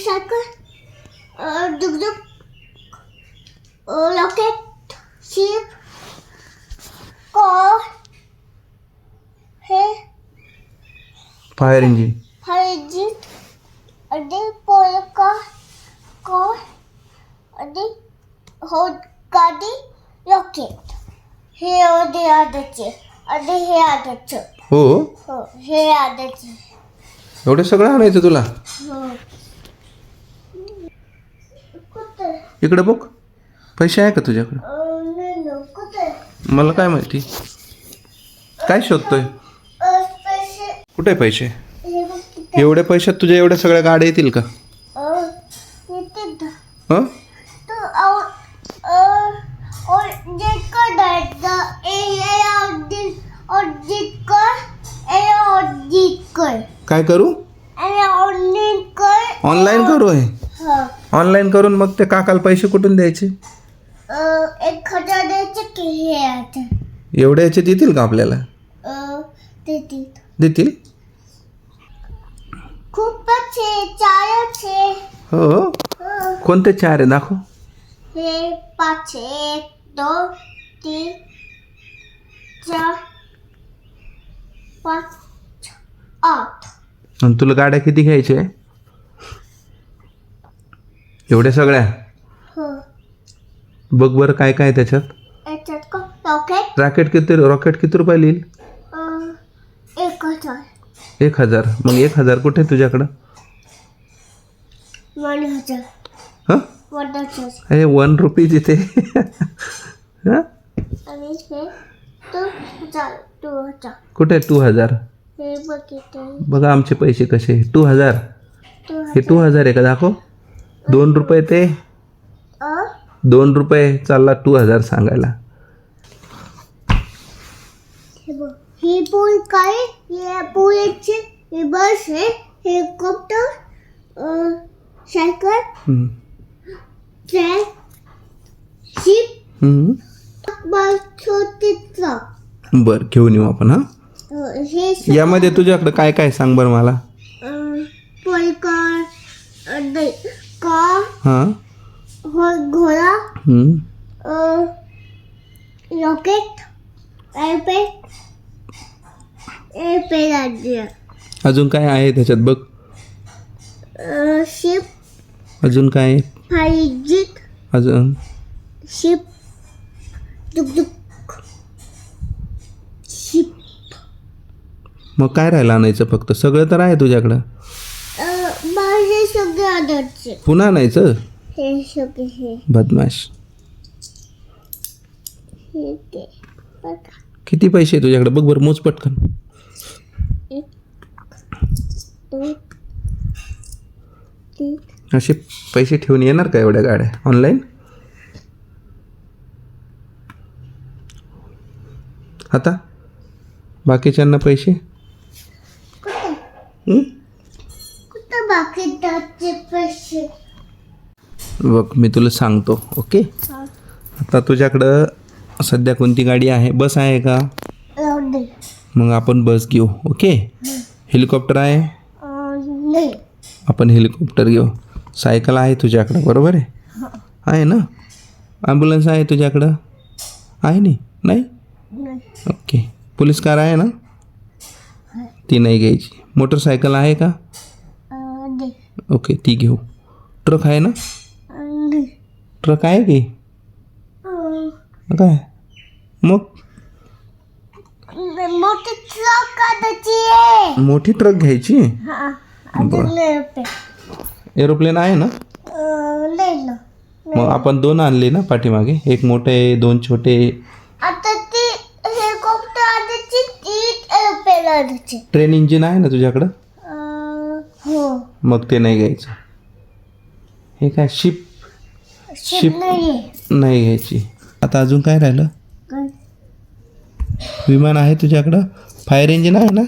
Cycle दुगदुग rocket ship car हे fire engine. Hygiene आणि polka car आणि हो गाडी रॉकेट हे आधीचे आणि हे आधीचे. हो हो हे आधीचे. एवढं सगळं आणायचं तुला. हो कुठे इकडे बघ, पैसे आहे का तुझ्याकडे? नाही कुठे मला काय माहिती, काय शोधतोय? पैसे कुठे पैसे? हे बघ तिथे एवढ्या पैशात तुझ्या एवढ्या सगळ्या गाड्या येतील का? तिथे हं? तो और जिसका डाटा और जिसका काय करू? ऑनलाईन करू आहे. ऑनलाईन करून मग ते काकाला पैसे कुठून द्यायचे? 1000 द्यायचे की हे आता एवढ्या याचे देतील का आपल्याला? देतील देतील. खूपच आहे चारच आहे. हो, कोणते 4 आहे दाखव. हे 5 1 2 3 4 5 8. आणि तुला गाड्या किती घ्यायच्या आहे? एवढ्या सगळ्या? हो बघ बरं काय काय त्याच्यात. याच्यात का रॉकेट रॉकेट किती रुपये येईल? 1000 1000. मग 1000 कुठे आहे तुझ्याकडं? 1000 हं? 1000 हे 1 रुपीज इथे. हं? आणि हे 2000 कुठे 2000? हे बघितले बघा आमचे पैसे कसे. 2000. हे 2000 आहे का दाखव. 2 रुपये ते 2 रुपये चालला 2000 सांगायला. हे बघ ही पूल काय हे पूलचे हे बस आहे हेलिकॉप्टर सायकल हं. ट्रेन शिप हं. बस छोटी ट्रक बरं घेऊन येऊ आपण. हां, हे यामध्ये तुझ्याकडं काय काय सांग बरं मला. पोलकार कार हां. घोडा हं. रॉकेट एअरप्लेन आहे अजून काय आहे त्याच्यात बघ. शिप अजून काय आहे? हायजिक अजून शिप दुगदुग शिप मग काय राहिलं आणायचं फक्त? सगळं तर आहे तुझ्याकडं. माझे सगळे आधारचे पुन्हा आणायचं? हे सगळे हे बदमाश. हे ते बघा किती पैसे आहे तुझ्याकडे बघ बरं, मोज पटकन. 1 2 3 असे पैसे ठेवून येणार का एवढ्या गाड्या ऑनलाईन? आता बाकीच्यांना पैसे? हं? कुठं बाकी त्याचे पैसे बघ मी तुला सांगतो. ओके, आता तुझ्याकडं सध्या कोणती गाडी आहे? बस आहे का? नाही मग आपण बस घेऊ. ओके. हेलिकॉप्टर आहे? नाही आपण हेलिकॉप्टर घेऊ. सायकल आहे तुझ्याकडं बरोबर आहे? आहे ना. ॲम्ब्युलन्स आहे तुझ्याकडं? आहे नाही? नाही. ओके. पोलीस कार आहे ना? ती नाही घ्यायची. मोटरसायकल आहे का? नाही ओके ती घेऊ. ट्रक आहे ना? नाही ट्रक आहे की काय? मग मोठी ट्रक आणायची आहे. मोठी ट्रक घ्यायची. हा अजून नाही एरोप्लेन आहे ना? नाही ना मग आपण 2 आणले ना पाठीमागे, एक मोठे 2 छोटे. आता ती हेलिकॉप्टर आणायची ती एअरप्लेन आणायची. ट्रेन इंजिन आहे ना तुझ्याकडं? हो मग ते नाही घ्यायचं. हे काय शिप नाही नाही घ्यायची. आता अजून काय राहिलं? विमान आहे तुझ्याकडं? फायर इंजिन आहे ना?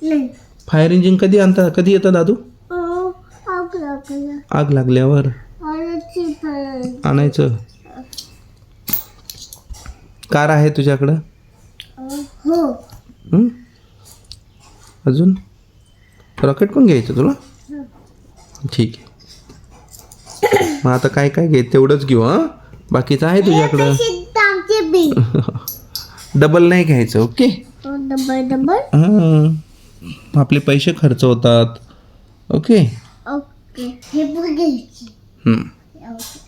नाही फायर इंजिन कधी येतं दादू? आग लागला आग लागल्यावर आणायचं. कार आहे तुझ्याकडं? हो अजून रॉकेट पण घ्यायचं तुला ठीक आहे मग आता काय काय घे तेवढंच घेऊ हां बाकीचं आहे तुझ्याकडं आमचे बी डबल नाही घ्यायचं ओके डबल डबल हां आपले पैसे खर्च होतात ओके ओके हे पण घ्यायची हम्म. ओके